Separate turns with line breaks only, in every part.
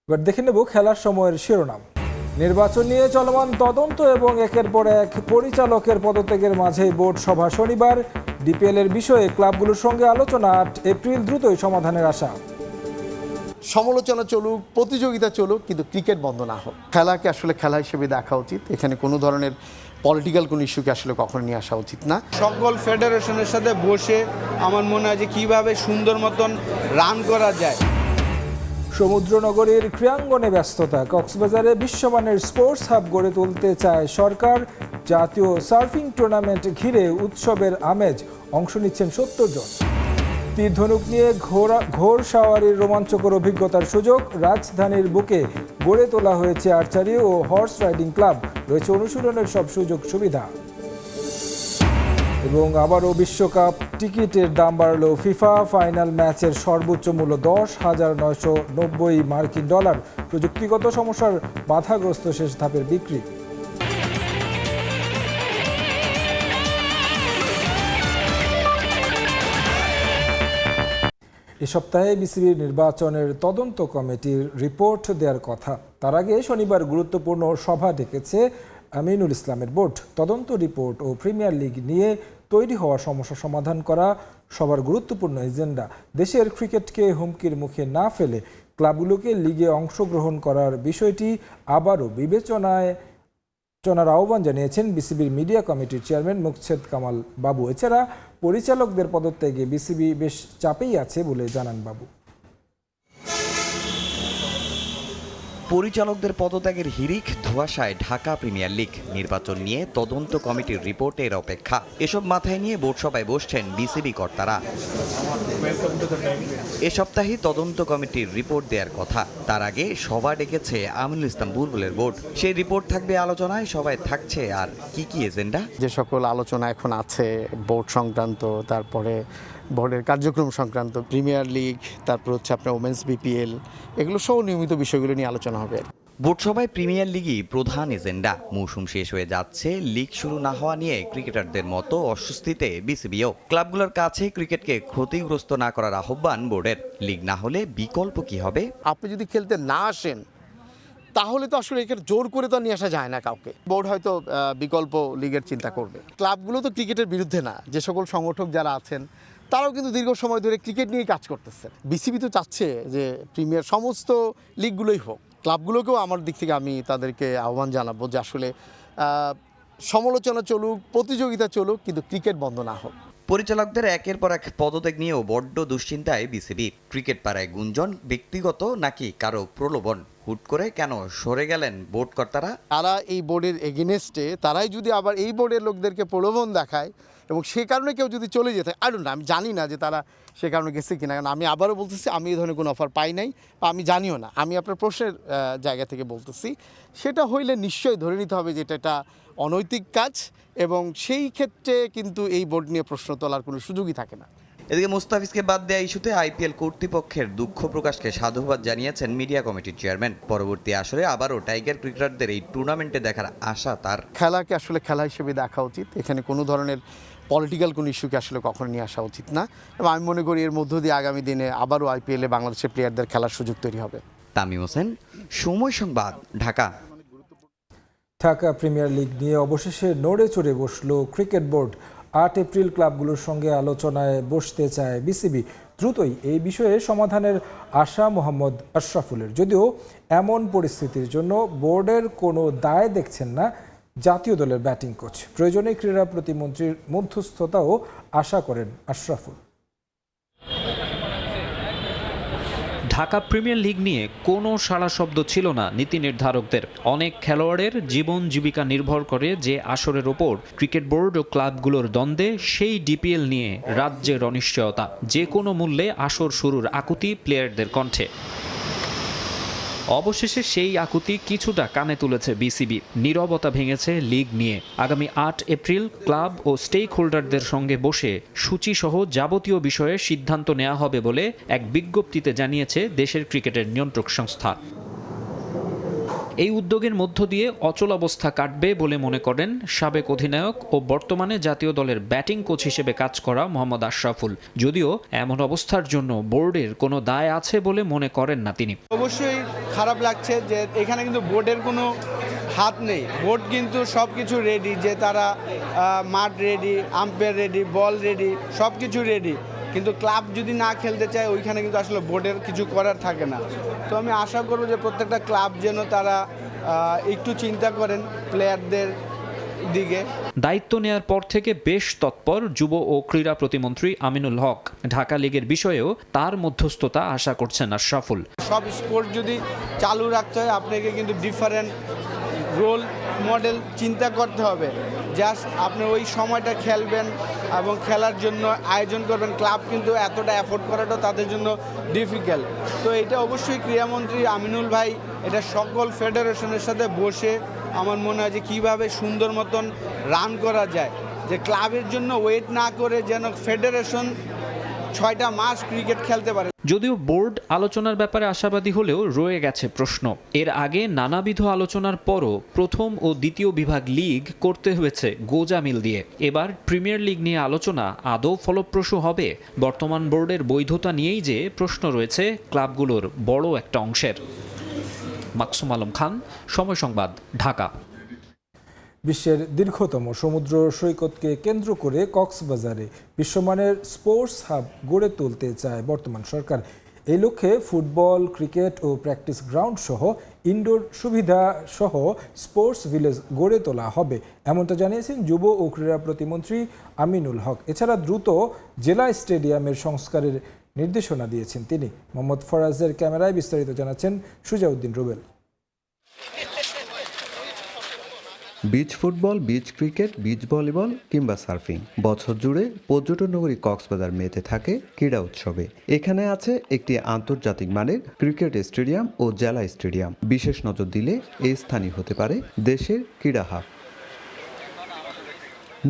এবার দেখে নেব খেলার সময়ের শিরোনাম। নির্বাচন নিয়ে চলমান তদন্ত এবং একের পর এক পরিচালকের পদত্যাগের মাঝেই বোর্ড সভা শনিবার। ডিপিএল এর বিষয়ে ক্লাবগুলোর সঙ্গে আলোচনা ৮ এপ্রিল দ্রুতই সমাধানের আশা।
সমালোচনা চলুক, প্রতিযোগিতা চলুক, কিন্তু ক্রিকেট বন্ধ না হোক। খেলাকে আসলে খেলা হিসেবে দেখা উচিত। এখানে কোনো ধরনের পলিটিক্যাল কোনো ইস্যুকে আসলে কখনো নিয়ে আসা উচিত না।
সকল ফেডারেশনের সাথে বসে আমার মনে হয় যে কীভাবে সুন্দর মতন রান করা যায়।
সমুদ্রনগরীর ক্রীড়াঙ্গনে ব্যস্ততা। কক্সবাজারে বিশ্বমানের স্পোর্টস হাব গড়ে তুলতে চায় সরকার। জাতীয় সার্ফিং টুর্নামেন্ট ঘিরে উৎসবের আমেজ। অংশ নিচ্ছেন ৭০ জন। তীরধনুক নিয়ে ঘোর সাওয়ারির রোমাঞ্চকর অভিজ্ঞতার সুযোগ। রাজধানীর বুকে গড়ে তোলা হয়েছে আর্চারি ও হর্স রাইডিং ক্লাব। রয়েছে অনুশীলনের সব সুযোগ সুবিধা। এবং আবারও বিশ্বকাপ টিকিটের দাম বাড়ল। ফিফা ফাইনাল ম্যাচের সর্বোচ্চ মূল্য $10,990 প্রযুক্তিগত সমস্যার বাধাগ্রস্ত শেষ ধাপের বিক্রি। এ সপ্তাহে বিসিবির নির্বাচনের তদন্ত কমিটির রিপোর্ট দেওয়ার কথা। তার আগে শনিবার গুরুত্বপূর্ণ সভা ডেকেছে আমিনুল ইসলামের বোর্ড। তদন্ত রিপোর্ট ও প্রিমিয়ার লিগ নিয়ে তৈরি হওয়া সমস্যা সমাধান করা সবার গুরুত্বপূর্ণ এজেন্ডা। দেশের ক্রিকেটকে হুমকির মুখে না ফেলে ক্লাবগুলোকে লিগে অংশগ্রহণ করার বিষয়টি আবারও বিবেচনার আহ্বান জানিয়েছেন বিসিবির মিডিয়া কমিটির চেয়ারম্যান মুকছেদ কামাল বাবু। এছাড়া পরিচালকদের পদত্যাগে বিসিবি বেশ চাপেই আছে বলে জানান বাবু।
পরিচালকদের পদত্যাগের হিড়িক ধোঁয়াশায় ঢাকা প্রিমিয়ার লিগ। নির্বাচন নিয়ে তদন্ত কমিটির রিপোর্টের অপেক্ষা। এসব মাথায় নিয়ে বোর্ড সভায় বসছেন বিসিবি কর্তারা। এ সপ্তাহে তদন্ত কমিটির রিপোর্ট দেওয়ার কথা। তার আগে সভা ডেকেছে আমিনুল ইসলাম বুলবুলের বোর্ড। সেই রিপোর্ট থাকবে আলোচনায়। সবাই থাকছে আর কি এজেন্ডা।
যে সকল আলোচনা এখন আছে বোর্ড সংক্রান্ত, তারপরে বোর্ডের কার্যক্রম সংক্রান্ত, প্রিমিয়ার লিগ, তারপর হচ্ছে আপনার ওমেন্স বিপিএল, এগুলো সহ নিয়মিত বিষয়গুলো নিয়ে আলোচনা হবে।
বোর্ড সভায় প্রিমিয়ার লিগই প্রধান এজেন্ডা। মৌসুম শেষ হয়ে যাচ্ছে, লিগ শুরু না হওয়া নিয়ে ক্রিকেটারদের মতো অস্বস্তিতে বিসিবিও। ক্লাবগুলোর কাছে ক্রিকেটকে ক্ষতিগ্রস্ত না করার আহ্বান বোর্ডের। লিগ না হলে বিকল্প কি হবে?
আপনি যদি খেলতে না আসেন তাহলে তো আসলে এখানে জোর করে তো নিয়ে আসা যায় না কাউকে। বোর্ড হয়তো বিকল্প লিগের চিন্তা করবে। ক্লাবগুলো তো ক্রিকেটের বিরুদ্ধে না। যে সকল সংগঠক যারা আছেন তারাও কিন্তু দীর্ঘ সময় ধরে ক্রিকেট নিয়েই কাজ করতেছে। বিসিবি তো চাচ্ছে যে প্রিমিয়ার সমস্ত লিগগুলোই হোক। ক্লাবগুলোকেও আমার দিক থেকে আমি তাদেরকে আহ্বান জানাবো যে আসলে সমালোচনা চলুক, প্রতিযোগিতা চলুক, কিন্তু ক্রিকেট বন্ধ না হোক।
পরিচালকদের একের পর এক পদত্যাগ নিয়েও বড্ড দুশ্চিন্তায় বিসিবি। ক্রিকেট পাড়ায় গুঞ্জন, ব্যক্তিগত নাকি কারো প্রলোভন? হুট করে কেন সরে গেলেন বোর্ড কর্তারা?
তারা এই বোর্ডের এগেনেস্টে, তারাই যদি আবার এই বোর্ডের লোকদেরকে প্রলোভন দেখায় এবং সে কারণে কেউ যদি চলে যেতে, আমি জানি না যে তারা সে কারণে গেছে কিনা। কারণ আমি আবারও বলতেছি, আমি এই ধরনের কোনো অফার পাই নাই বা আমি জানিও না। আমি আপনার প্রশ্নের জায়গা থেকে বলতেছি, সেটা হইলে নিশ্চয়ই ধরে নিতে হবে যে এটা অনৈতিক কাজ, এবং সেই ক্ষেত্রে কিন্তু এই বোর্ড নিয়ে প্রশ্ন তোলার কোনো সুযোগই থাকে না।
এদিকে মুস্তাফিজকে বাদ দেওয়া ইস্যুতে আইপিএল কর্তৃপক্ষের দুঃখ প্রকাশকে সাধুবাদ জানিয়েছেন মিডিয়া কমিটির চেয়ারম্যান। পরবর্তী আসরে আবারও টাইগার ক্রিকেটারদের এই টুর্নামেন্টে দেখার আশা তার।
খেলাকে আসলে খেলা হিসেবে দেখা উচিত। এখানে কোনো ধরনের পলিটিক্যাল কোনো ইস্যুকে আসলে কখনো নিয়ে আসা উচিত না, এবং আমি মনে করি এর মধ্য দিয়ে আগামী দিনে আবারও আইপিএলে বাংলাদেশের প্লেয়ারদের খেলার সুযোগ তৈরি হবে।
তামিম হোসেন, সময় সংবাদ, ঢাকা।
ঢাকা প্রিমিয়ার লিগ নিয়ে অবশেষে নড়ে চড়ে বসল ক্রিকেট বোর্ড। ৮ এপ্রিল ক্লাবগুলোর সঙ্গে আলোচনায় বসতে চায় বিসিবি। দ্রুতই এই বিষয়ে সমাধানের আশা মোহাম্মদ আশরাফুলের। যদিও এমন পরিস্থিতির জন্য বোর্ডের কোনো দায় দেখছেন না জাতীয় দলের ব্যাটিং কোচ। প্রয়োজনে ক্রীড়া প্রতিমন্ত্রীর মধ্যস্থতাও আশা করেন আশরাফুল।
ঢাকা প্রিমিয়ার লিগ নিয়ে কোনো সাড়া শব্দ ছিল না নীতি নির্ধারকদের। অনেক খেলোয়াড়ের জীবন জীবিকা নির্ভর করে যে আসরের ওপর। ক্রিকেট বোর্ড ও ক্লাবগুলোর দ্বন্দ্বে সেই ডিপিএল নিয়ে রাজ্যের অনিশ্চয়তা। যে কোনো মূল্যে আসর শুরুর আকুতি প্লেয়ারদের কণ্ঠে। অবশেষে সেই আকুতি কিছুটা কানে তুলেছে বিসিবি। নীরবতা ভেঙেছে লিগ নিয়ে। আগামী ৮ এপ্রিল ক্লাব ও স্টেক হোল্ডারদের সঙ্গে বসে সূচিসহ যাবতীয় বিষয়ে সিদ্ধান্ত নেওয়া হবে বলে এক বিজ্ঞপ্তিতে জানিয়েছে দেশের ক্রিকেটের নিয়ন্ত্রক সংস্থা। এই উদ্যোগের মধ্য দিয়ে অচলাবস্থা কাটবে বলে মনে করেন সাবেক অধিনায়ক ও বর্তমানে জাতীয় দলের ব্যাটিং কোচ হিসেবে কাজ করা মোহাম্মদ আশরাফুল। যদিও এমন অবস্থার জন্য বোর্ডের কোনো দায় আছে বলে মনে করেন না তিনি।
অবশ্যই খারাপ লাগছে যে এখানে কিন্তু বোর্ডের কোনো হাত নেই। বোর্ড কিন্তু সব কিছু রেডি, যে তারা মাঠ রেডি, আম্পায়ার রেডি, বল রেডি, সব কিছু রেডি, কিন্তু ক্লাব যদি না খেলতে চায় ওইখানে কিন্তু আসলে বোর্ডের কিছু করার থাকে না। তো আমি আশা করব যে প্রত্যেকটা ক্লাব যেন তারা একটু চিন্তা করেন প্লেয়ারদের দিকে।
দায়িত্ব নেয়ার পর থেকে বেশ তৎপর যুব ও ক্রীড়া প্রতিমন্ত্রী আমিনুল হক। ঢাকা লিগের বিষয়েও তার মধ্যস্থতা আশা করছেন আশরাফুল।
সব স্পোর্ট যদি চালু রাখতে হয় আপনাকে কিন্তু ডিফারেন্ট রোল মডেল চিন্তা করতে হবে। জাস্ট আপনি ওই সময়টা খেলবেন এবং খেলার জন্য আয়োজন করবেন, ক্লাব কিন্তু এতটা অ্যাফোর্ড করাটাও তাদের জন্য ডিফিকাল্ট। তো এটা অবশ্যই ক্রীড়ামন্ত্রী আমিনুল ভাই এটা সকল ফেডারেশনের সাথে বসে আমার মনে হয় যে কীভাবে সুন্দর মতন রান করা যায়, যে ক্লাবের জন্য ওয়েট না করে যেন ফেডারেশন 6টা মাস ক্রিকেট খেলতে পারে।
যদিও বোর্ড আলোচনার ব্যাপারে আশাবাদী হলেও রয়ে গেছে প্রশ্ন। এর আগে নানাবিধ আলোচনার পরও প্রথম ও দ্বিতীয় বিভাগ লিগ করতে হয়েছে গোজামিল দিয়ে। এবার প্রিমিয়ার লিগ নিয়ে আলোচনা আদৌ ফলপ্রসূ হবে? বর্তমান বোর্ডের বৈধতা নিয়েই যে প্রশ্ন রয়েছে ক্লাবগুলোর বড় একটা অংশের। মাকসুম আলম খান, সময় সংবাদ, ঢাকা।
বিশ্বের দীর্ঘতম সমুদ্র সৈকতকে কেন্দ্র করে কক্সবাজারে বিশ্বমানের স্পোর্টস হাব গড়ে তুলতে চায় বর্তমান সরকার। এই লক্ষ্যে ফুটবল, ক্রিকেট ও প্র্যাকটিস গ্রাউন্ড সহ ইনডোর সুবিধা সহ স্পোর্টস ভিলেজ গড়ে তোলা হবে, এমনটা জানিয়েছেন যুব ও ক্রীড়া প্রতিমন্ত্রী আমিনুল হক। এছাড়া দ্রুত জেলা স্টেডিয়ামের সংস্কারের নির্দেশনা দিয়েছেন তিনি। মোহাম্মদ ফরাজের ক্যামেরায় বিস্তারিত জানাচ্ছেন Sujauddin Rubel.
Beach football, beach cricket, beach volleyball কিংবা সার্ফিং, বছর জুড়ে পর্যটন নগরী কক্সবাজার মেতে থাকে ক্রীড়া উৎসবে। এখানে আছে একটি আন্তর্জাতিক মানের ক্রিকেট স্টেডিয়াম ও জেলা স্টেডিয়াম। বিশেষ নজর দিলে এই স্থানই হতে পারে দেশের ক্রীড়া হাব।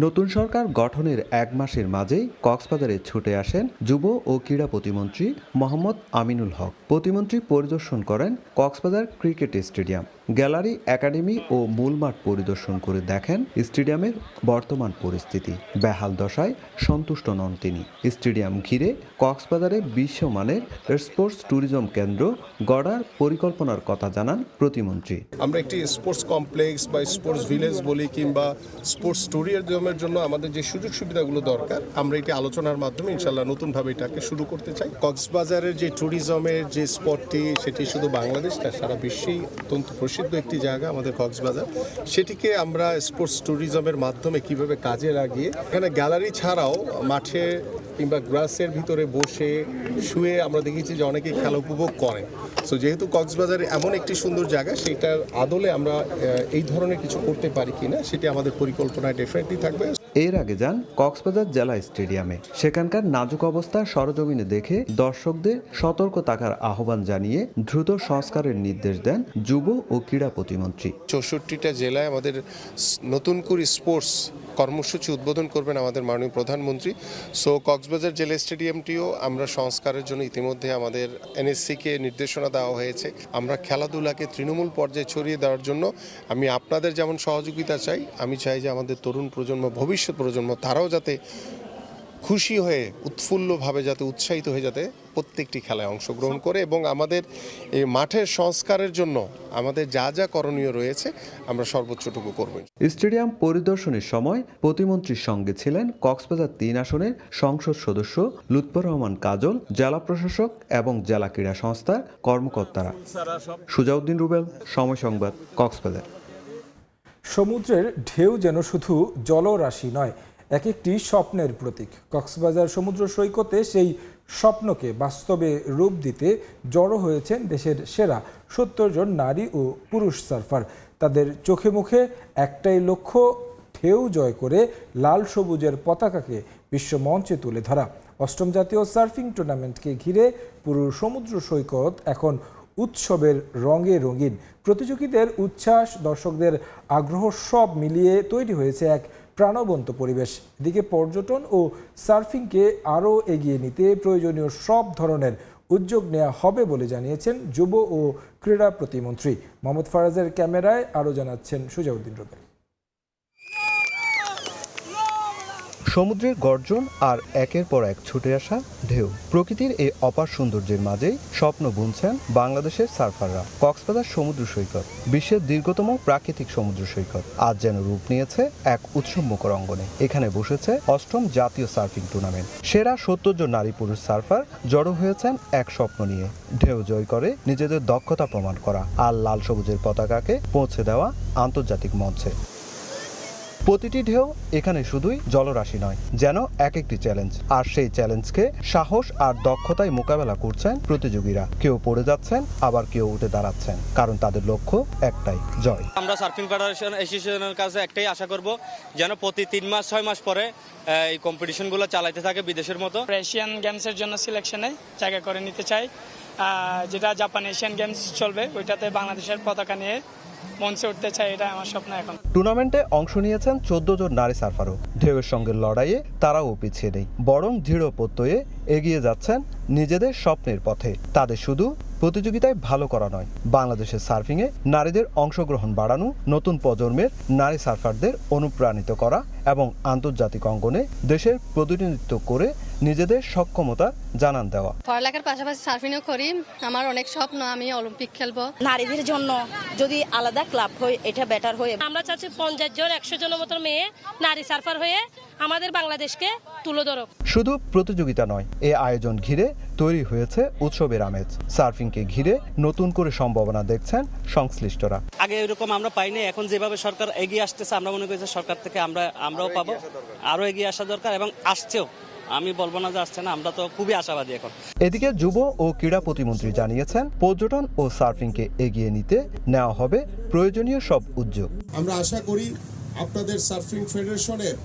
নতুন সরকার গঠনের 1 মাসের মাঝেই কক্সবাজারে ছুটে আসেন যুব ও ক্রীড়া প্রতিমন্ত্রী মোহাম্মদ আমিনুল হক। প্রতিমন্ত্রী পরিদর্শন করেন Cox's Bazar cricket stadium, gallery, academy ও মূল মাঠ পরিদর্শন করে দেখেন স্টেডিয়ামের বর্তমান পরিস্থিতি। বেহাল দশায় সন্তুষ্ট নন তিনি। স্টেডিয়াম ঘিরে কক্সবাজারে বিশ্বমানের স্পোর্টস ট্যুরিজম কেন্দ্র গড়ার পরিকল্পনার কথা জানান প্রতিমন্ত্রী।
আমরা একটি স্পোর্টস কমপ্লেক্স বা স্পোর্টস ভিলেজ বলি কিংবা স্পোর্টস ট্যুরিজমের জন্য আমাদের যে সুযোগ সুবিধাগুলো দরকার, আমরা এটি আলোচনার মাধ্যমে ইনশাল্লাহ নতুনভাবে এটাকে শুরু করতে চাই। কক্সবাজারের যে ট্যুরিজমের যে স্পটটি, সেটি শুধু বাংলাদেশ না, সারা বিশ্বেই অত্যন্ত প্রসিদ্ধ একটি জায়গা আমাদের কক্সবাজার। সেটিকে আমরা স্পোর্টস ট্যুরিজমের মাধ্যমে কিভাবে কাজে লাগিয়ে এখানে গ্যালারি ছাড়াও মাঠে কিংবা গ্রাসের ভিতরে বসে শুয়ে আমরা দেখেছি যে অনেকেই খেলা উপভোগ করেন। সো যেহেতু কক্সবাজার এমন একটি সুন্দর জায়গা, সেইটার আদলে আমরা এই ধরনের কিছু করতে পারি কিনা সেটি আমাদের পরিকল্পনায় ডেফিনেটলি থাকবে।
এর আগে যান কক্সবাজার জেলা স্টেডিয়ামে। সেখানকার নাজুক অবস্থা সরজমিনে দেখে দর্শকদের সতর্ক থাকার আহ্বান জানিয়ে দ্রুত সংস্কারের নির্দেশ দেন যুব ও ক্রীড়া প্রতিমন্ত্রী।
64টা জেলায় আমাদের নতুন করে স্পোর্টস কর্মসূচি উদ্বোধন করবেন আমাদের মাননীয় প্রধানমন্ত্রী। সো কক্সবাজার জেলা স্টেডিয়ামটিও আমরা সংস্কারের জন্য ইতিমধ্যে আমাদের এনএসসিকে নির্দেশনা দেওয়া হয়েছে। আমরা খেলাধুলাকে তৃণমূল পর্যায়ে ছড়িয়ে দেওয়ার জন্য আমি আপনাদের যেমন সহযোগিতা চাই, আমি চাই যে আমাদের তরুণ প্রজন্ম, ভবিষ্যৎ প্রজন্ম, তারাও যাতে খুশি হয়ে উৎফুল্লভাবে যাতে উৎসাহিত হয়ে যাতে প্রত্যেকটি খেলায় অংশগ্রহণ করে এবং আমাদের এই মাঠের সংস্কারের জন্য আমাদের যা যা করণীয় রয়েছে আমরা সর্বোচ্চটুকু করব।
স্টেডিয়াম পরিদর্শনের সময় প্রতিমন্ত্রীর সঙ্গে ছিলেন কক্সবাজার 3 আসনের সংসদ সদস্য লুৎফর রহমান কাজল, জেলা প্রশাসক এবং জেলা ক্রীড়া সংস্থার কর্মকর্তারা। সুজাউদ্দিন রুবেল, সময় সংবাদ, কক্সবাজার।
সমুদ্রের ঢেউ যেন শুধু জলরাশি নয়, এক একটি স্বপ্নের প্রতীক। কক্সবাজার সমুদ্র সৈকতে সেই স্বপ্নকে বাস্তবে রূপ দিতে জড়ো হয়েছেন দেশের সেরা 70 জন নারী ও পুরুষ সার্ফার। তাদের চোখে মুখে একটাই লক্ষ্য, ঢেউ জয় করে লাল সবুজের পতাকাকে বিশ্বমঞ্চে তুলে ধরা। 8ম জাতীয় সার্ফিং টুর্নামেন্টকে ঘিরে পুরো সমুদ্র সৈকত এখন উৎসবের রঙে রঙিন। প্রতিযোগীদের উচ্ছ্বাস, দর্শকদের আগ্রহ সব মিলিয়ে তৈরি হয়েছে এক প্রাণবন্ত পরিবেশ। এদিকে পর্যটন ও সার্ফিংকে আরও এগিয়ে নিতে প্রয়োজনীয় সব ধরনের উদ্যোগ নেওয়া হবে বলে জানিয়েছেন যুব ও ক্রীড়া প্রতিমন্ত্রী। মোহাম্মদ ফারাজের ক্যামেরায় আরও জানাচ্ছেন সুজাউদ্দিন রুবেল।
সমুদ্রের গর্জন আর একের পর এক ছুটে আসা ঢেউ, প্রকৃতির এই অপার সৌন্দর্যের মাঝেই স্বপ্ন বুনছেন বাংলাদেশের সার্ফাররা। কক্সবাজার সমুদ্র সৈকত বিশ্বের দীর্ঘতম প্রাকৃতিক সমুদ্র সৈকত আজ যেন রূপ নিয়েছে এক উৎসবমুখর অঙ্গনে। এখানে বসেছে 8ম জাতীয় সার্ফিং টুর্নামেন্ট। সেরা 70 জন নারী পুরুষ সার্ফার জড়ো হয়েছেন এক স্বপ্ন নিয়ে, ঢেউ জয় করে নিজেদের দক্ষতা প্রমাণ করা আর লাল সবুজের পতাকাকে পৌঁছে দেওয়া আন্তর্জাতিক মঞ্চে। প্রতিটি ঢেউ এখানে শুধুই জলরাশি নয়, যেন এক একটি চ্যালেঞ্জ। আর সেই চ্যালেঞ্জকে সাহস আর দক্ষতায় মোকাবেলা করছেন প্রতিযোগীরা। কেউ পড়ে যাচ্ছেন, আবার কেউ উঠে দাঁড়াচ্ছেন, কারণ তাদের লক্ষ্য একটাই, জয়।
আমরা সার্ফিং ফেডারেশন অ্যাসোসিয়েশনের কাছে একটাই আশা করব, যেন প্রতি 3 মাস 6 মাস পরে এই কম্পিটিশনগুলো চালাইতে থাকে বিদেশের মতো।
এশিয়ান গেমসের জন্য সিলেকশনে জায়গা করে নিতে চাই, যেটা জাপান এশিয়ান গেমস চলবে ওইটাতে বাংলাদেশের পতাকা নিয়ে মঞ্চে উঠতে চাই, এটা আমার স্বপ্ন। এখন
টুর্নামেন্টে অংশ নিয়েছেন 14 জন নারী সার্ফারও। ঢেউয়ের সঙ্গে লড়াইয়ে তারাও পিছিয়ে নেই, বরং দৃঢ় প্রত্যয়ে এগিয়ে যাচ্ছেন নিজেদের স্বপ্নের পথে। তাদের শুধু প্রতিযোগিতায় ভালো করা নয়, বাংলাদেশের সার্ফিংয়ে নারীদের অংশগ্রহণ বাড়ানো, নতুন প্রজন্মের নারী সার্ফারদের অনুপ্রাণিত করা এবং আন্তর্জাতিক অঙ্গনে দেশের প্রতিনিধিত্ব করে নিজেদের সক্ষমতা জানান দেওয়া।
পড়ালেখার পাশাপাশি সার্ফিংও করি, আমার অনেক স্বপ্ন আমি অলিম্পিক খেলবো।
নারীদের জন্য যদি আলাদা ক্লাব হয় এটা বেটার হয়।
আমরা চাচ্ছি 50 জন 100 জনের মতো মেয়ে নারী সার্ফার হয়ে আমাদের বাংলাদেশকে তুলে ধরো।
শুধু প্রতিযোগিতা নয়, এই আয়োজন ঘিরে তৈরি হয়েছে উৎসবের আমেজ। সার্ফিংকে ঘিরে নতুন করে সম্ভাবনা দেখছেন সংশ্লিষ্টরা।
আগে এরকম আমরা পাইনি, এখন যেভাবে সরকার এগিয়ে আসতেছে আমরা মনে করি যে সরকার থেকে আমরাও পাবো, আরও এগিয়ে আসা দরকার এবং আসছেও। আমি বলবো না যে আসছে না, আমরা তো খুবই আশাবাদী এখন।
এদিকে যুব ও ক্রীড়া প্রতিমন্ত্রী জানিয়েছেন পর্যটন ও সার্ফিংকে এগিয়ে নিতে নেওয়া হবে প্রয়োজনীয় সব উদ্যোগ।
আমরা আশা করি আপনাদের সার্ফিং ফেডারেশনের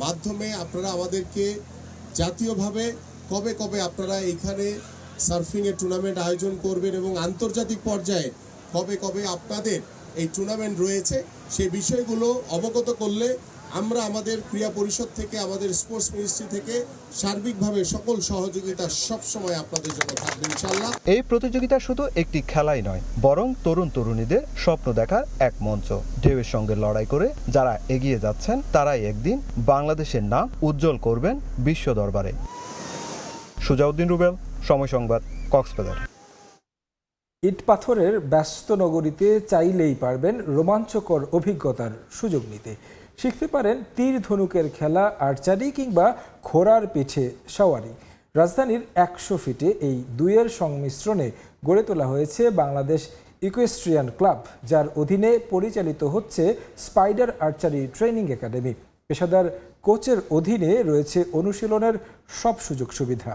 মাধ্যমে আপনারা আমাদেরকে জাতীয়ভাবে কবে কবে আপনারা এখানে সার্ফিংয়ের টুর্নামেন্ট আয়োজন করবেন এবং আন্তর্জাতিক পর্যায়ে কবে কবে আপনাদের এই টুর্নামেন্ট রয়েছে সেই বিষয়গুলো অবগত করলে আমরা আমাদের ক্রীড়া পরিষদ থেকে, আমাদের স্পোর্টস মিনিস্ট্রি থেকে সার্বিকভাবে সকল সহযোগিতা সবসময় আপনাদের জন্য থাকবে ইনশাআল্লাহ।
এই প্রতিযোগিতা শুধু একটি খেলাই নয়, বরং তরুণ তরুণীদের স্বপ্ন দেখার এক মঞ্চ। ঢেউয়ের সঙ্গে লড়াই করে যারা এগিয়ে যাচ্ছেন তারাই একদিন বাংলাদেশের নাম উজ্জ্বল করবেন বিশ্ব দরবারে। সুজাউদ্দিন রুবেল, সময় সংবাদ, কক্সবাজার।
ইট পাথরের ব্যস্ত নগরীতে চাইলেই পারবেন রোমাঞ্চকর অভিজ্ঞতার সুযোগ নিতে। শিখতে পারেন তীর ধনুকের খেলা, আর্চারি কিংবা ঘোড়ার পিঠে সওয়ারি। রাজধানীর 100 ফিটে এই দুইয়ের সংমিশ্রণে গড়ে তোলা হয়েছে বাংলাদেশ ইকুয়েস্ট্রিয়ান ক্লাব, যার অধীনে পরিচালিত হচ্ছে স্পাইডার আর্চারি ট্রেনিং একাডেমি। পেশাদার কোচের অধীনে রয়েছে অনুশীলনের সব সুযোগ সুবিধা।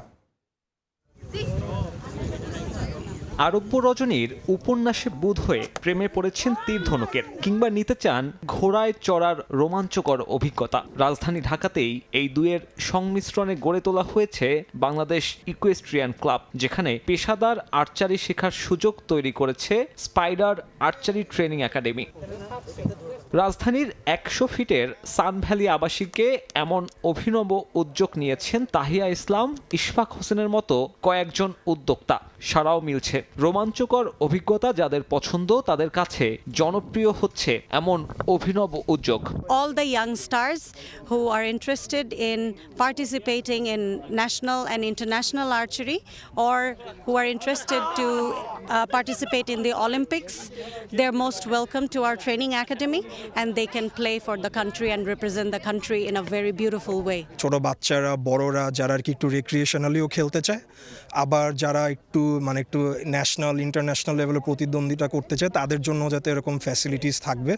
আরব্য রজনীর উপন্যাসে বুঁদ হয়ে প্রেমে পড়েছেন তীর ধনুকের, কিংবা নিতে চান ঘোড়ায় চড়ার রোমাঞ্চকর অভিজ্ঞতা। রাজধানী ঢাকাতেই এই দুয়ের সংমিশ্রণে গড়ে তোলা হয়েছে বাংলাদেশ ইকুয়েস্ট্রিয়ান ক্লাব, যেখানে পেশাদার আর্চারি শেখার সুযোগ তৈরি করেছে স্পাইডার আর্চারি ট্রেনিং একাডেমি। রাজধানীর 100 ফিটের সানভ্যালি আবাসিকে এমন অভিনব উদ্যোগ নিয়েছেন তাহিয়া ইসলাম, ইশফাক হোসেনের মতো কয়েকজন উদ্যোক্তা। সারাও মিলছে, রোমাঞ্চকর অভিজ্ঞতা যাদের পছন্দ তাদের কাছে জনপ্রিয় হচ্ছে এমন অভিনব উদ্যোগ।
All the young stars who are interested in participating in national and international archery or who are interested to participate in the Olympics, they're most welcome to our training academy and they can play for the country and represent the country in a very beautiful way.
ছোট বাচ্চারা, বড়রা যারা আর কি একটু রিক্রিয়েশনালিও খেলতে চায়, আবার যারা একটু ন্যাশনাল ইন্টারন্যাশনাল লেভেলে প্রতিদ্বন্দ্বিতা করতে চায় তাদের জন্য যাতে এরকম ফ্যাসিলিটিস থাকবে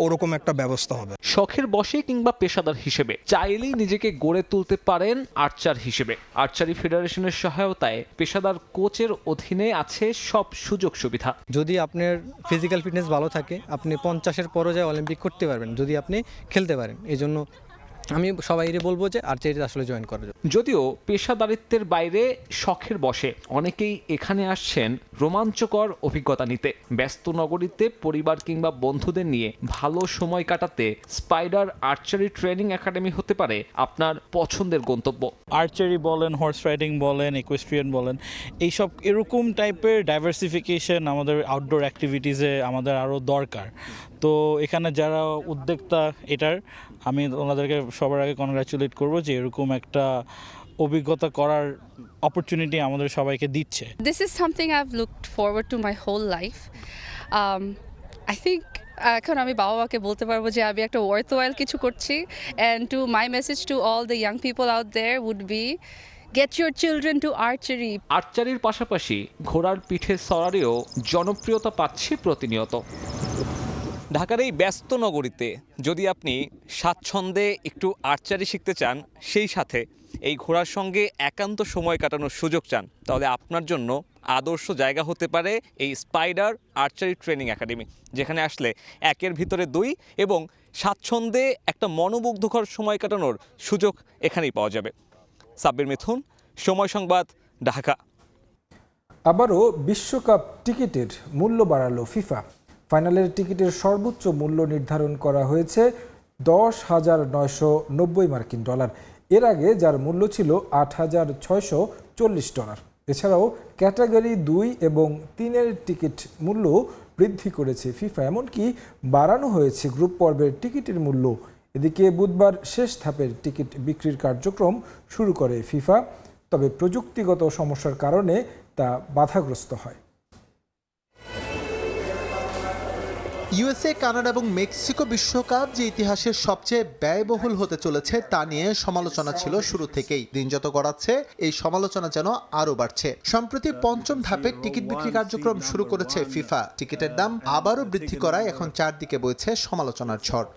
ওরকম একটা ব্যবস্থা হবে।
শখের বশে কিংবা পেশাদার হিসেবে চাইলেই নিজেকে গড়ে তুলতে পারেন আর্চার হিসেবে। আর্চারি ফেডারেশনের সহায়তায় পেশাদার কোচের অধীনে আছে সব সুযোগ সুবিধা।
যদি আপনার ফিজিক্যাল ফিটনেস ভালো থাকে আপনি 50-এর পরে যায় অলিম্পিক করতে পারবেন যদি আপনি খেলতে পারেন। এই জন্য আমি সবাইকে বলবো যে আর্চারিতে আসলে জয়েন করার জন্য।
যদিও পেশাদারিত্বের বাইরে শখের বশে অনেকেই এখানে আসছেন রোমাঞ্চকর অভিজ্ঞতা নিতে। ব্যস্ত নগরীতে পরিবার কিংবা বন্ধুদের নিয়ে ভালো সময় কাটাতে স্পাইডার আর্চারি ট্রেনিং একাডেমি হতে পারে আপনার পছন্দের গন্তব্য।
আর্চারি বলেন, হর্স রাইডিং বলেন, ইকুয়েস্ট্রিয়ান বলেন, এইসব এরকম টাইপের ডাইভার্সিফিকেশন আমাদের আউটডোর অ্যাক্টিভিটিসে আমাদের আরও দরকার। তো এখানে যারা উদ্যোক্তা এটার, আমি ওনাদেরকে সবার আগে কনগ্রাচুলেট করব যে এরকম একটা অভিজ্ঞতা করার অপরচুনিটি আমাদের সবাইকে দিচ্ছে।
This is something I've looked forward to my whole life. I think এখন আমি বাবা মাকে বলতে পারবো যে আমি একটা ওয়ার্থওয়াইল কিছু করছি। And to my message to all the young people out there would be get your children to archery.
আর্চারির পাশাপাশি ঘোড়ার পিঠে সওয়ারিও জনপ্রিয়তা পাচ্ছে প্রতিনিয়ত। ঢাকার এই ব্যস্ত নগরীতে যদি আপনি স্বাচ্ছন্দ্যে একটু আর্চারি শিখতে চান, সেই সাথে এই ঘোড়ার সঙ্গে একান্ত সময় কাটানোর সুযোগ চান, তাহলে আপনার জন্য আদর্শ জায়গা হতে পারে এই স্পাইডার আর্চারি ট্রেনিং একাডেমি, যেখানে আসলে একের ভিতরে দুই এবং স্বাচ্ছন্দ্যে একটা মনোমুগ্ধকর সময় কাটানোর সুযোগ এখানেই পাওয়া যাবে। সাব্বির মিথুন, সময় সংবাদ, ঢাকা।
আবারও বিশ্বকাপ টিকিটের মূল্য বাড়ালো ফিফা। ফাইনালের টিকিটের সর্বোচ্চ মূল্য নির্ধারণ করা হয়েছে $10,990 মার্কিন। এর আগে যার মূল্য ছিল $8,640। এছাড়াও ক্যাটাগরি 2 এবং 3-এর টিকিট মূল্য বৃদ্ধি করেছে ফিফা। এমনকি বাড়ানো হয়েছে গ্রুপ পর্বের টিকিটের মূল্য। এদিকে বুধবার শেষ ধাপের টিকিট বিক্রির কার্যক্রম শুরু করে ফিফা, তবে প্রযুক্তিগত সমস্যার কারণে তা বাধাগ্রস্ত হয়।
ইউএসএ, কানাডা এবং মেক্সিকো বিশ্বকাপ যে ইতিহাসের সবচেয়ে ব্যয়বহুল হতে চলেছে তা নিয়ে সমালোচনা ছিল শুরু থেকেই। দিন যত গড়াচ্ছে এই সমালোচনা যেন আরও বাড়ছে। সম্প্রতি পঞ্চম ধাপের টিকিট বিক্রি কার্যক্রম শুরু করেছে ফিফা। টিকিটের দাম আবারও বৃদ্ধি করায় এখন চারদিকে বইছে সমালোচনার ঝড়।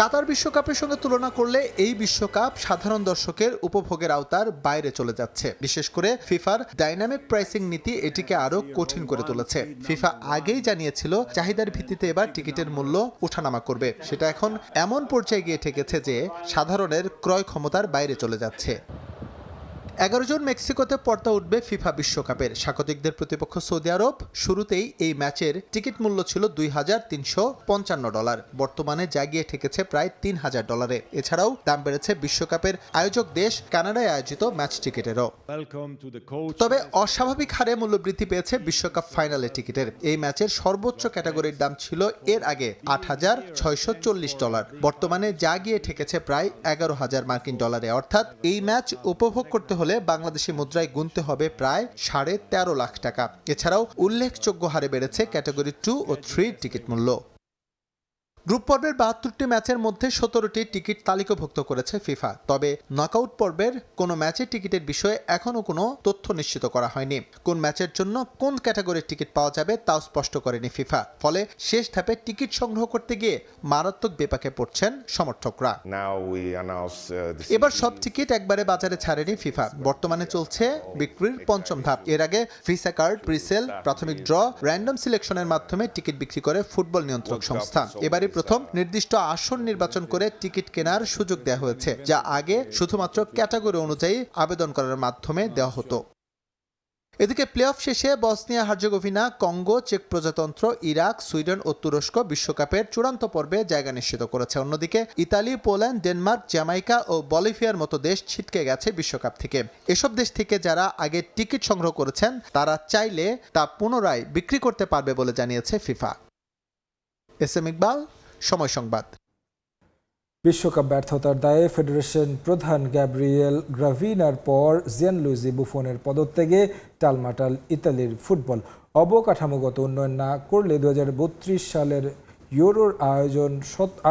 কাতার বিশ্বকাপের সঙ্গে তুলনা করলে এই বিশ্বকাপ সাধারণ দর্শকের উপভোগের আওতার বাইরে চলে যাচ্ছে। বিশেষ করে ফিফার ডাইনামিক প্রাইসিং নীতি এটিকে আরো কঠিন করে তুলেছে। ফিফা আগেই জানিয়েছিল চাহিদার ভিত্তিতে এবার টিকিটের মূল্য ওঠানামা করবে। সেটা এখন এমন পর্যায়ে গিয়ে ঠেকেছে যে সাধারণের ক্রয় ক্ষমতার বাইরে চলে যাচ্ছে। 11 জন মেক্সিকোতে পর্দা উঠবে ফিফা বিশ্বকাপের। স্বাগতিকদের প্রতিপক্ষ সৌদি আরব। শুরুতেই এই ম্যাচের টিকিট মূল্য ছিল $2,355, বর্তমানে যা গিয়ে ঠেকেছে প্রায় $3,000। এছাড়াও দাম বেড়েছে বিশ্বকাপের আয়োজক দেশ কানাডায় আয়োজিত ম্যাচ টিকিটেরও। তবে অস্বাভাবিক হারে মূল্য বৃদ্ধি পেয়েছে বিশ্বকাপ ফাইনালের টিকিটের। এই ম্যাচের সর্বোচ্চ ক্যাটাগরির দাম ছিল এর আগে $8,640, বর্তমানে যা গিয়ে ঠেকেছে প্রায় $11,000 মার্কিন। অর্থাৎ এই ম্যাচ উপভোগ করতে হলে বাংলাদেশি মুদ্রায় গুনতে হবে প্রায় $13.5 লাখ টাকা। এছাড়াও উল্লেখযোগ্য হারে বেড়েছে ক্যাটাগরি 2 ও 3 টিকিট মূল্য। গ্রুপ পর্বের 72টি ম্যাচের মধ্যে 17টি টিকিট তালিকাভুক্ত করেছে ফিফা। তবে নকআউট পর্বের কোনো ম্যাচের টিকিটের বিষয়ে এখনও কোনো তথ্য নিশ্চিত করা হয়নি। কোন ম্যাচের জন্য কোন ক্যাটাগরির টিকিট পাওয়া যাবে তাও স্পষ্ট করেনি ফিফা। ফলে শেষ ধাপে টিকিট সংগ্রহ করতে গিয়ে মারাত্মক বিপাকে পড়ছেন সমর্থকরা। এবার সব টিকিট একবারে বাজারে ছাড়েনি ফিফা। বর্তমানে চলছে বিক্রির পঞ্চম ধাপ। এর আগে ভিসা কার্ড, প্রিসেল, প্রাথমিক ড্র, র্যান্ডম সিলেকশনের মাধ্যমে টিকিট বিক্রি করে ফুটবল নিয়ন্ত্রক সংস্থা। এবারই প্রথম নির্দিষ্ট আসন নির্বাচন করে টিকিট কেনার সুযোগ দেওয়া হয়েছে, যা আগে শুধুমাত্র ক্যাটাগরি অনুযায়ী আবেদন করার মাধ্যমে দেওয়া হতো। এদিকে প্লে অফ শেষে বসনিয়া হার্জেগোভিনা, কঙ্গো, চেক প্রজাতন্ত্র, ইরাক, সুইডেন ও তুরস্ক বিশ্বকাপের চূড়ান্ত পর্বে জায়গা নিশ্চিত করেছে। অন্যদিকে ইতালি, পোল্যান্ড, ডেনমার্ক, জ্যামাইকা ও বলিভিয়ার মতো দেশ ছিটকে গেছে বিশ্বকাপ থেকে। এসব দেশ থেকে যারা আগে টিকিট সংগ্রহ করেছেন তারা চাইলে তা পুনরায় বিক্রি করতে পারবে বলে জানিয়েছে ফিফা। এস এম ইকবাল, সময় সংবাদ।
বিশ্বকাপ ব্যর্থতার দায়ে ফেডারেশন প্রধান গ্যাব্রিয়েল গ্রাভিনার পর জিয়ানলুইজি বুফনের পদত্যাগে টালমাটাল ইতালির ফুটবল। অবকাঠামোগত উন্নয়ন না করলে 2032 সালের ইউরোর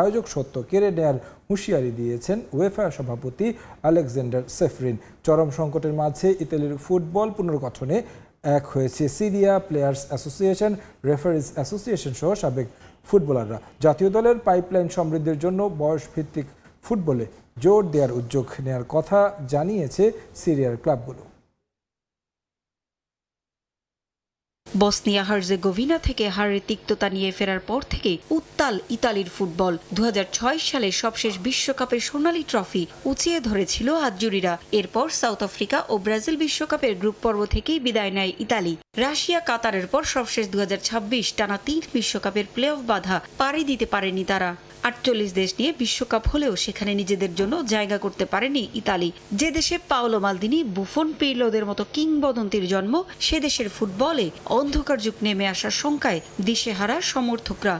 আয়োজক সত্ত্ব কেড়ে নেয়ার হুঁশিয়ারি দিয়েছেন উয়েফা সভাপতি আলেকজান্ডার সেফরিন। চরম সংকটের মাঝে ইতালির ফুটবল পুনর্গঠনে এক হয়েছে Syria players association, referee's association সহ সাবেক ফুটবলাররা। জাতীয় দলের পাইপলাইন সমৃদ্ধির জন্য বয়সভিত্তিক ফুটবলে জোর দেওয়ার উদ্যোগ নেওয়ার কথা জানিয়েছে সিরিয়ার ক্লাবগুলো।
বসনিয়া হার্জেগোভিনা থেকে হারের তিক্ততা নিয়ে ফেরার পর থেকে উত্তাল ইতালির ফুটবল। 2006 সালে সবশেষ বিশ্বকাপের সোনালী ট্রফি উঁচিয়ে ধরেছিল আজজুরিরা। এরপর সাউথ আফ্রিকা ও ব্রাজিল বিশ্বকাপের গ্রুপ পর্ব থেকেই বিদায় নেয় ইতালি। রাশিয়া কাতারের পর সবশেষ 2026 টানা 3 বিশ্বকাপের প্লে অফ বাধা পাড়ি দিতে পারেনি তারা। 48 দেশ নিয়ে বিশ্বকাপ হলেও সেখানে নিজেদের জন্য জায়গা করতে পারেনি ইতালি। যে দেশে পাওলো মালদিনি, বুফন, পিরলোদের মতো কিংবদন্তির জন্ম, সে দেশের ফুটবলে অন্ধকার যুগ নেমে আসার শঙ্কায় দিশেহারা সমর্থকরা।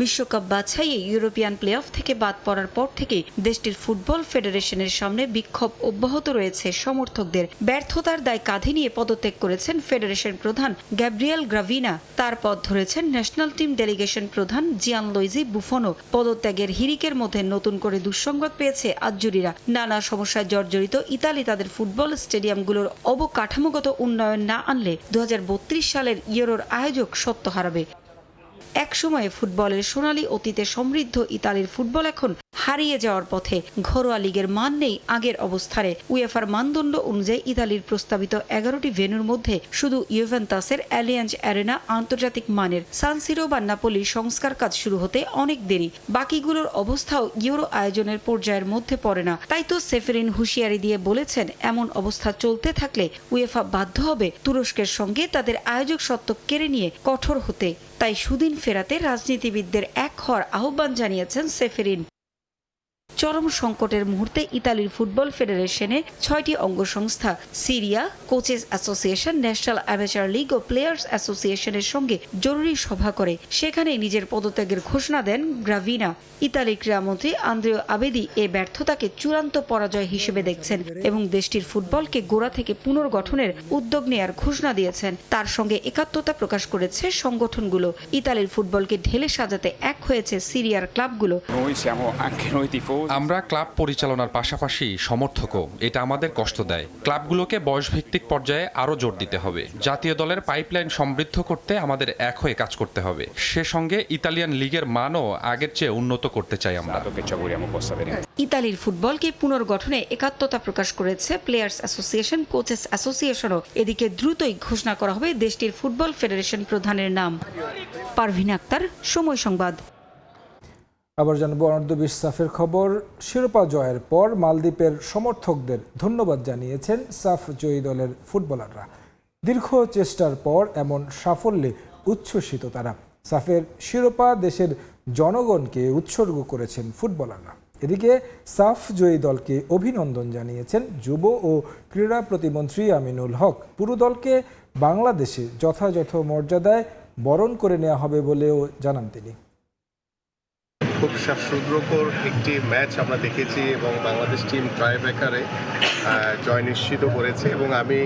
বিশ্বকাপ বাছাইয়ে ইউরোপিয়ান প্লে অফ থেকে বাদ পড়ার পর থেকে দেশটির ফুটবল ফেডারেশনের সামনে বিক্ষোভ অব্যাহত রয়েছে সমর্থকদের। ব্যর্থতার দায় কাঁধে নিয়ে পদত্যাগ করেছেন ফেডারেশন প্রধান গ্যাব্রিয়েল গ্রাভিনা। তার পদ ধরেছেন ন্যাশনাল টিম ডেলিগেশন প্রধান জিয়ানলুইজি বুফনো। পদত্যাগের হিড়িকের মধ্যে নতুন করে দুঃসংবাদ পেয়েছে আজজুরিরা। নানা সমস্যায় জর্জরিত ইতালি তাদের ফুটবল স্টেডিয়ামগুলোর অবকাঠামোগত উন্নয়ন না আনলে 2032 সালের ইউরোর আয়োজক সত্য হারাবে। একসময়ে ফুটবলের সোনালী অতীতে সমৃদ্ধ ইতালির ফুটবল এখন হারিয়ে যাওয়ার পথে। ঘরোয়া লিগের মান নেই আগের অবস্থায়। উয়েফার মানদণ্ড অনুযায়ী ইতালির প্রস্তাবিত 11টি ভেন্যুর মধ্যে শুধু ইউভেন্টাসের অ্যালিয়াঞ্জ অ্যারেনা আন্তর্জাতিক মানের। সান সিরো বা নাপোলির সংস্কার কাজ শুরু হতে অনেক দেরি। বাকিগুলোর অবস্থাও ইউরো আয়োজনের পর্যায়ের মধ্যে পড়ে না। তাই তো সেফেরিন হুঁশিয়ারি দিয়ে বলেছেন, এমন অবস্থা চলতে থাকলে উয়েফা বাধ্য হবে তুরস্কের সঙ্গে তাদের আয়োজক সত্ত্ব কেড়ে নিয়ে কঠোর হতে। তাই সুদিন ফেরাতে রাজনীতিবিদদের এক হওয়ার আহ্বান জানিয়েছেন সেফেরিন। চরম সংকটের মুহূর্তে ইতালির ফুটবল ফেডারেশনে 6টি অঙ্গ সংস্থা সিরিয়া, coaches association, national amateur league ও প্লেয়ার্স অ্যাসোসিয়েশনের সঙ্গে জরুরি সভা করে সেখানে নিজের পদত্যাগের ঘোষণা দেন গ্রাভিনা। ইতালির ক্রীড়ামন্ত্রী আন্দ্রেও আবেদি এ ব্যর্থতাকে চূড়ান্ত পরাজয় হিসেবে দেখছেন এবং দেশটির ফুটবলকে গোড়া থেকে পুনর্গঠনের উদ্যোগ নেয়ার ঘোষণা দিয়েছেন। তার সঙ্গে একাত্মতা প্রকাশ করেছে সংগঠনগুলো। ইতালির ফুটবলকে ঢেলে সাজাতে এক হয়েছে সিরিয়ার ক্লাবগুলো।
আমরা ক্লাব পরিচালনার পাশাপাশি সমর্থকও। এটা আমাদের কষ্ট দেয়। ক্লাবগুলোকে বয়সভিত্তিক পর্যায়ে আরও জোর দিতে হবে। জাতীয় দলের পাইপলাইন সমৃদ্ধ করতে আমাদের এক হয়ে কাজ করতে হবে। সে সঙ্গে ইতালিয়ান লিগের মানও আগের চেয়ে উন্নত করতে চাই আমরা।
ইতালির ফুটবলকে পুনর্গঠনে একাত্মতা প্রকাশ করেছে প্লেয়ার্স অ্যাসোসিয়েশন, কোচেস অ্যাসোসিয়েশনও। এদিকে দ্রুতই ঘোষণা করা হবে দেশটির ফুটবল ফেডারেশন প্রধানের নাম। পারভিন আক্তার, সময় সংবাদ।
আবার জানাবো অনূর্ধ্ব-20 সাফের খবর। শিরোপা জয়ের পর মালদ্বীপের সমর্থকদের ধন্যবাদ জানিয়েছেন সাফ জয়ী দলের ফুটবলাররা। দীর্ঘ চেষ্টার পর এমন সাফল্যে উচ্ছ্বসিত তারা। সাফের শিরোপা দেশের জনগণকে উৎসর্গ করেছেন ফুটবলাররা। এদিকে সাফ জয়ী দলকে অভিনন্দন জানিয়েছেন যুব ও ক্রীড়া প্রতিমন্ত্রী আমিনুল হক। পুরো দলকে বাংলাদেশে যথাযথ মর্যাদায় বরণ করে নেওয়া হবে বলেও জানান তিনি।
খুব শ্বাসরুদ্ধকর একটি ম্যাচ আমরা দেখেছি এবং বাংলাদেশ টিম ট্রাইব্রেকারে জয় নিশ্চিত করেছে এবং আমি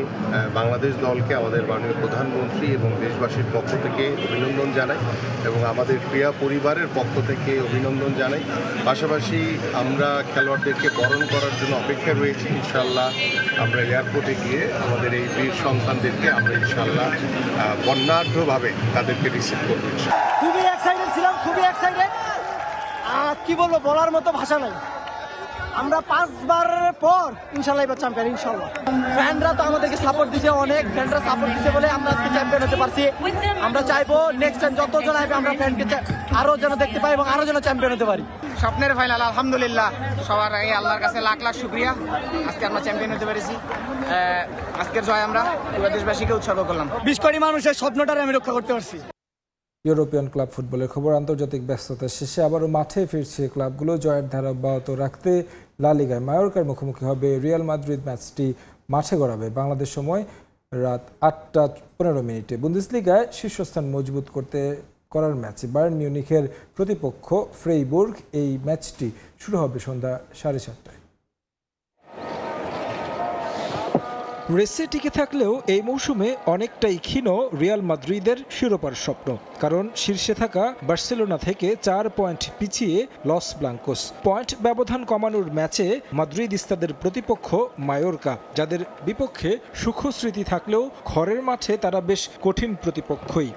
বাংলাদেশ দলকে আমাদের মাননীয় প্রধানমন্ত্রী এবং দেশবাসীর পক্ষ থেকে অভিনন্দন জানাই এবং আমাদের ক্রীড়া পরিবারের পক্ষ থেকে অভিনন্দন জানাই। পাশাপাশি আমরা খেলোয়াড়দেরকে বরণ করার জন্য অপেক্ষা রয়েছি। ইনশাল্লাহ আমরা এয়ারপোর্টে গিয়ে আমাদের এই বীর সন্তানদেরকে আমরা ইনশাল্লাহ বর্ণাঢ্যভাবে তাদেরকে রিসিভ করবো।
খুবই এক্সাইটেড ছিলাম, খুবই এক্সাইটেড। কি বলবো, বলার মতো ভাষা নাই। আমরা 5 বার পর ইনশাল্লাহ এবার চ্যাম্পিয়ন ইনশাল্লাহ। ফ্যানরা তো আমাদেরকে সাপোর্ট দিছে, অনেক ফ্যানরা সাপোর্ট দিছে বলে আমরা আজকে চ্যাম্পিয়ন হতে পারছি। আমরা চাইবো নেক্সট টাইম যতজন আসবে আমরা ফ্যানকে আরো যেন দেখতে পাই এবং আরো যেন চ্যাম্পিয়ন হতে পারি।
স্বপ্নের ফাইনাল, আলহামদুলিল্লাহ। সবার আগে আল্লাহর কাছে লাখ লাখ শুকরিয়া, আজকে আমরা চ্যাম্পিয়ন হতে পেরেছি। আজকের জয় আমরা পুরো দেশবাসীকে উৎসর্গ করলাম। 20 কোটি মানুষের স্বপ্নটারে আমি রক্ষা করতে পারছি।
ইউরোপিয়ান ক্লাব ফুটবলের খবর। আন্তর্জাতিক ব্যস্ততা শেষে আবারও মাঠে ফিরছে ক্লাবগুলো। জয়ের ধারা অব্যাহত রাখতে লা লিগায় মায়োরকার মুখোমুখি হবে রিয়াল মাদ্রিদ। ম্যাচটি মাঠে গড়াবে বাংলাদেশ সময় রাত 8:15। বুন্দেসলিগায় শীর্ষস্থান মজবুত করার ম্যাচে বায়ার্ন মিউনিখের প্রতিপক্ষ ফ্রেইবুর্গ। এই ম্যাচটি শুরু হবে সন্ধ্যা 7:30। রেসে টিকে থাকলেও এই মৌসুমে অনেকটাই ক্ষীণ রিয়াল মাদ্রিদের শিরোপার স্বপ্ন। কারণ শীর্ষে থাকা বার্সেলোনা থেকে 4 পয়েন্ট পিছিয়ে লস ব্লাঙ্কোস। পয়েন্ট ব্যবধান কমানোর ম্যাচে মাদ্রিদিস্তাদের প্রতিপক্ষ মায়োরকা, যাদের বিপক্ষে সূক্ষ্ম স্মৃতি থাকলেও ঘরের মাঠে তারা বেশ কঠিন প্রতিপক্ষই।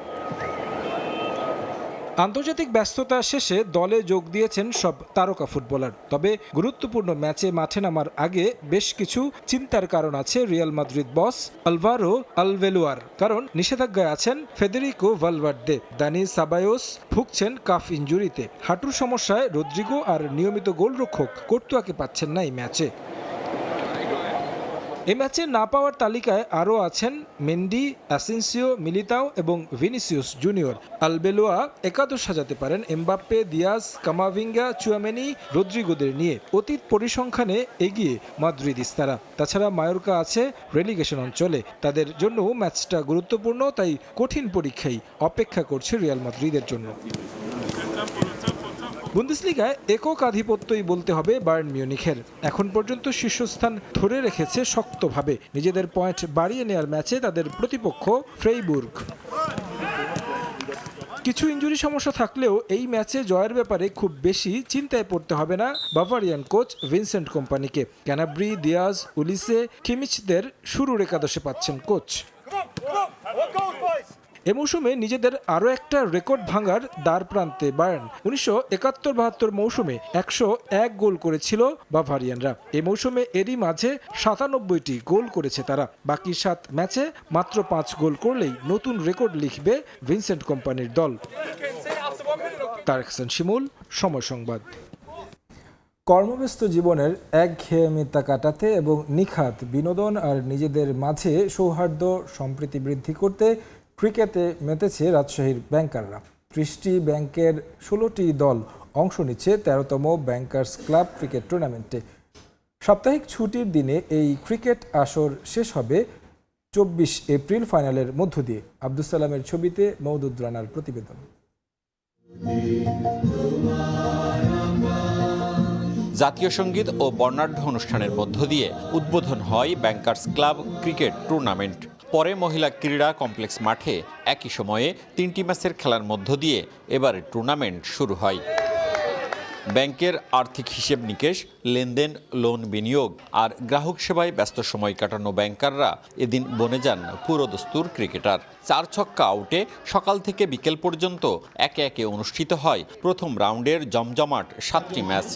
আন্তর্জাতিক ব্যস্ততা শেষে দলে যোগ দিয়েছেন সব তারকা ফুটবলার। তবে গুরুত্বপূর্ণ ম্যাচে মাঠে নামার আগে বেশ কিছু চিন্তার কারণ আছে রিয়াল মাদ্রিদ বস আলভারো আলভেলোয়ার। কারণ নিষেধাজ্ঞায় আছেন ফেদেরিকো ভালভার্দে, দানি সাবায়োস ভুগছেন কাফ ইনজুরিতে, হাঁটুর সমস্যায় রদ্রিগো আর নিয়মিত গোলরক্ষক কোর্তুয়াকে পাচ্ছেন না এই ম্যাচে। এই ম্যাচে না পাওয়ার তালিকায় আরও আছেন মেন্ডি, অ্যাসেনসিও, মিলিতাও এবং ভিনিসিয়াস জুনিয়র। আলবেলোয়া একাদশ সাজাতে পারেন এমবাপ্পে, দিয়াজ, কামাভিঙ্গা, চুয়ামেনি, রদ্রিগোদের নিয়ে। অতীত পরিসংখ্যানে এগিয়ে মাদ্রিদিস্তারা। তাছাড়া মায়োর্কা আছে রেলিগেশন অঞ্চলে, তাদের জন্য ম্যাচটা গুরুত্বপূর্ণ, তাই কঠিন পরীক্ষাই অপেক্ষা করছে রিয়াল মাদ্রিদের জন্য। বুন্দেসলিগায় একক আধিপত্যই বলতে হবে বায়ার্ন মিউনিখের। এখন পর্যন্ত শীর্ষস্থান ধরে রেখেছে শক্তভাবে। নিজেদের পয়েন্ট বাড়িয়ে নেয়ার ম্যাচে তাদের প্রতিপক্ষ ফ্রেইবুর্গ। কিছু ইনজুরি সমস্যা থাকলেও এই ম্যাচে জয়ের ব্যাপারে খুব বেশি চিন্তায় পড়তে হবে না বাভারিয়ান কোচ ভিনসেন্ট কম্পানিকে। ক্যানাব্রি, দিয়াজ, উলিসে, কিমিচদের শুরুর একাদশে পাচ্ছেন কোচ। এ মৌসুমে নিজেদের আরও একটা রেকর্ড ভাঙার দ্বার প্রান্তে বায়ার্ন। 1971-72 মৌসুমে 101 গোল করেছিল বাভারিয়ানরা। এই মৌসুমে এরই মাঝে 97টি গোল করেছে তারা। বাকি 7 ম্যাচে মাত্র 5 গোল করলেই নতুন রেকর্ড লিখবে ভিনসেন্ট কোম্পানির দল। তারেক হাসান শিমুল, সময় সংবাদ। কর্মব্যস্ত জীবনের একঘেয়েমিতা কাটাতে এবং নিখাত বিনোদন আর নিজেদের মাঝে সৌহার্দ্য সম্প্রীতি বৃদ্ধি করতে ক্রিকেটে মেতেছে রাজশাহীর ব্যাংকাররা। 30টি ব্যাংকের 16টি দল অংশ নিচ্ছে 13তম ব্যাংকার্স ক্লাব ক্রিকেট টুর্নামেন্টে। সাপ্তাহিক ছুটির দিনে এই ক্রিকেট আসর শেষ হবে 24 এপ্রিল ফাইনালের মধ্য দিয়ে। আব্দুস সালামের ছবিতে মওদুদ রানার প্রতিবেদন।
জাতীয় সঙ্গীত ও বর্ণাঢ্য অনুষ্ঠানের মধ্য দিয়ে উদ্বোধন হয় ব্যাংকার্স ক্লাব ক্রিকেট টুর্নামেন্ট। পরে মহিলা ক্রীড়া কমপ্লেক্স মাঠে একই সময়ে 3টি ম্যাচের খেলার মধ্য দিয়ে এবারে টুর্নামেন্ট শুরু হয়। ব্যাংকের আর্থিক হিসেব নিকেশ, লেনদেন, লোন বিনিয়োগ আর গ্রাহক সেবায় ব্যস্ত সময় কাটানো ব্যাংকাররা এদিন বনে যান পুরোদস্তুর ক্রিকেটার। 4 ছক্কা আউটে সকাল থেকে বিকেল পর্যন্ত একে একে অনুষ্ঠিত হয় প্রথম রাউন্ডের জমজমাট 7টি ম্যাচ।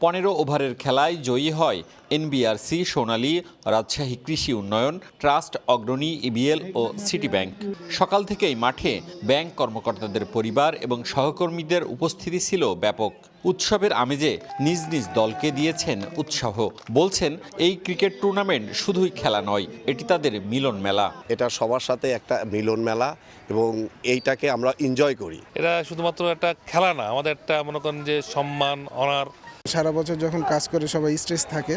15 ওভারের খেলায় জয়ী হয় এনবিআরসি, সোনালী, রাজশাহী কৃষি উন্নয়ন ট্রাস্ট, অগ্রণী, ইবিএল ও সিটি ব্যাংক। সকাল থেকেই মাঠে ব্যাংক কর্মকর্তাদের পরিবার এবং সহকর্মীদের উপস্থিতি ছিল ব্যাপক। উৎসবের আমেজে নিজ নিজ দলকে দিয়েছেন উৎসাহ। বলছেন এই ক্রিকেট টুর্নামেন্ট শুধুই খেলা নয়, এটি তাদের মিলন মেলা।
এটা সবার সাথে একটা মিলন মেলা এবং এইটাকে আমরা এনজয় করি।
এটা শুধুমাত্র একটা খেলা না, আমাদের একটা মনে করেন যে সম্মান, অনার।
সারা বছর যখন কাজ করে সবাই স্ট্রেস থাকে,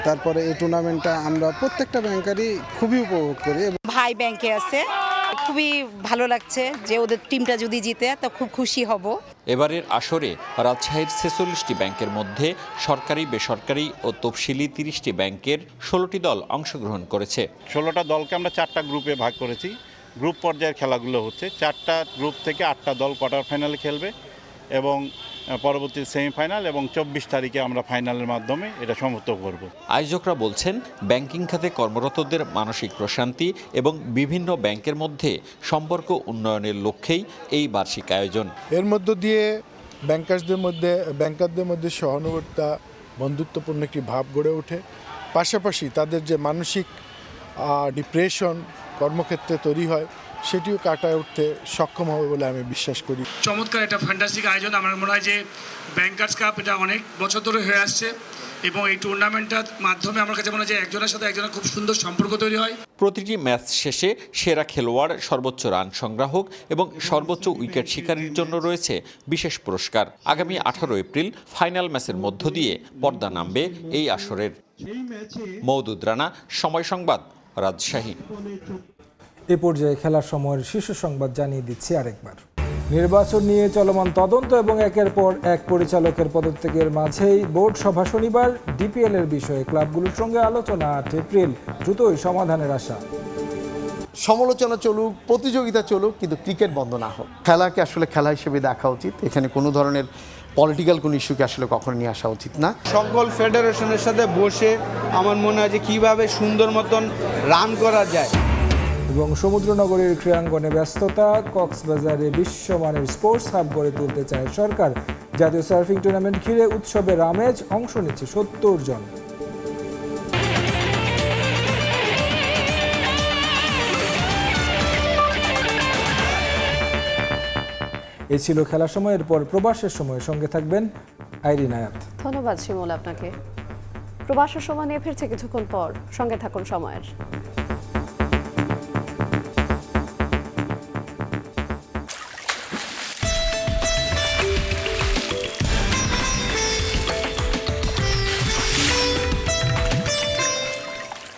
তারপরে এই টুর্নামেন্টটা আমরা প্রত্যেকটা ব্যাংকারই খুবই উপভোগ করি।
ভাই ব্যাংকে আছে, খুবই ভালো লাগছে যে ওদের টিমটা যদি জিতে তো খুব খুশি হব।
এবারের আসরে রাজশাহীর 46টি ব্যাংকের মধ্যে সরকারি, বেসরকারি ও তফসিলি 30টি ব্যাংকের 16টি দল অংশগ্রহণ করেছে।
16টা দলকে আমরা 4টা গ্রুপে ভাগ করেছি। গ্রুপ পর্যায়ের খেলাগুলো হচ্ছে 4টা গ্রুপ থেকে 8টা দল কোয়ার্টার ফাইনালে খেলবে এবং পরবর্তী সেমিফাইনাল এবং 24 তারিখে আমরা ফাইনালের মাধ্যমে এটা সমাপ্ত করব।
আয়োজকরা বলছেন ব্যাংকিং খাতে কর্মরতদের মানসিক প্রশান্তি এবং বিভিন্ন ব্যাংকের মধ্যে সম্পর্ক উন্নয়নের লক্ষ্যেই এই বার্ষিক আয়োজন।
এর মধ্য দিয়ে ব্যাংকারদের মধ্যে সহানুভূতিতা, বন্ধুত্বপূর্ণ একটি ভাব গড়ে ওঠে। পাশাপাশি তাদের যে মানসিক ডিপ্রেশন কর্মক্ষেত্রে তৈরি হয় সেটিও কাটায় উঠতে সক্ষম হবে বলে আমি বিশ্বাস করি।
চমৎকার একটা ফ্যান্টাস্টিক আয়োজন। আমার মনে হয় যে ব্যাংকার্স কাপ এটা অনেক বছর ধরে হয়ে আসছে এবং এই টুর্নামেন্টটার মাধ্যমে আমার কাছে মনে হয় যে একজনের সাথে একজনের খুব সুন্দর সম্পর্ক তৈরি হয়।
প্রতিটি ম্যাচ শেষে সেরা খেলোয়াড়, সর্বোচ্চ রান সংগ্রাহক এবং সর্বোচ্চ উইকেট শিকারীর জন্য রয়েছে বিশেষ পুরস্কার। আগামী 18 এপ্রিল ফাইনাল ম্যাচের মধ্য দিয়ে পর্দা নামবে এই আসরের। মওদুদ রানা, সময় সংবাদ, রাজশাহী।
এ পর্যায়ে খেলার সময়ের শীর্ষ সংবাদ জানিয়ে দিচ্ছি আরেকবার। নির্বাচন নিয়ে চলমান তদন্ত এবং একের পর এক পরিচালকের পদত্যাগের মাঝেই বোর্ড সভা শনিবার। ডিপিএল এর বিষয়ে ক্লাবগুলোর সঙ্গে আলোচনা 8 এপ্রিল, দ্রুতই সমাধানের আশা।
সমালোচনা চলুক, প্রতিযোগিতা চলুক, কিন্তু ক্রিকেট বন্ধ না হোক। খেলাকে আসলে খেলা হিসেবে দেখা উচিত। এখানে কোনো ধরনের পলিটিক্যাল কোনো ইস্যুকে আসলে কখনো নিয়ে আসা উচিত না।
সকল ফেডারেশনের সাথে বসে আমার মনে হয় যে কীভাবে সুন্দর মতন রান করা যায়।
এবং সমুদ্রনগরীর ক্রীড়াঙ্গনে ব্যস্ততা। কক্সবাজারে বিশ্বমানের স্পোর্টস হাব গড়ে তুলতে চায় সরকার। জাতীয় সার্ফিং টুর্নামেন্ট ঘিরে উৎসবের আমেজ, অংশ নিচ্ছে 70 জন। এই ছিল খেলার সময়। এরপর প্রবাসের সময় সঙ্গে থাকবেন আইরিন আয়াত।
ধন্যবাদ শিমুল আপনাকে। প্রবাসের সময় নিয়ে ফিরছে কিছুক্ষণ পর, সঙ্গে থাকুন সময়ের।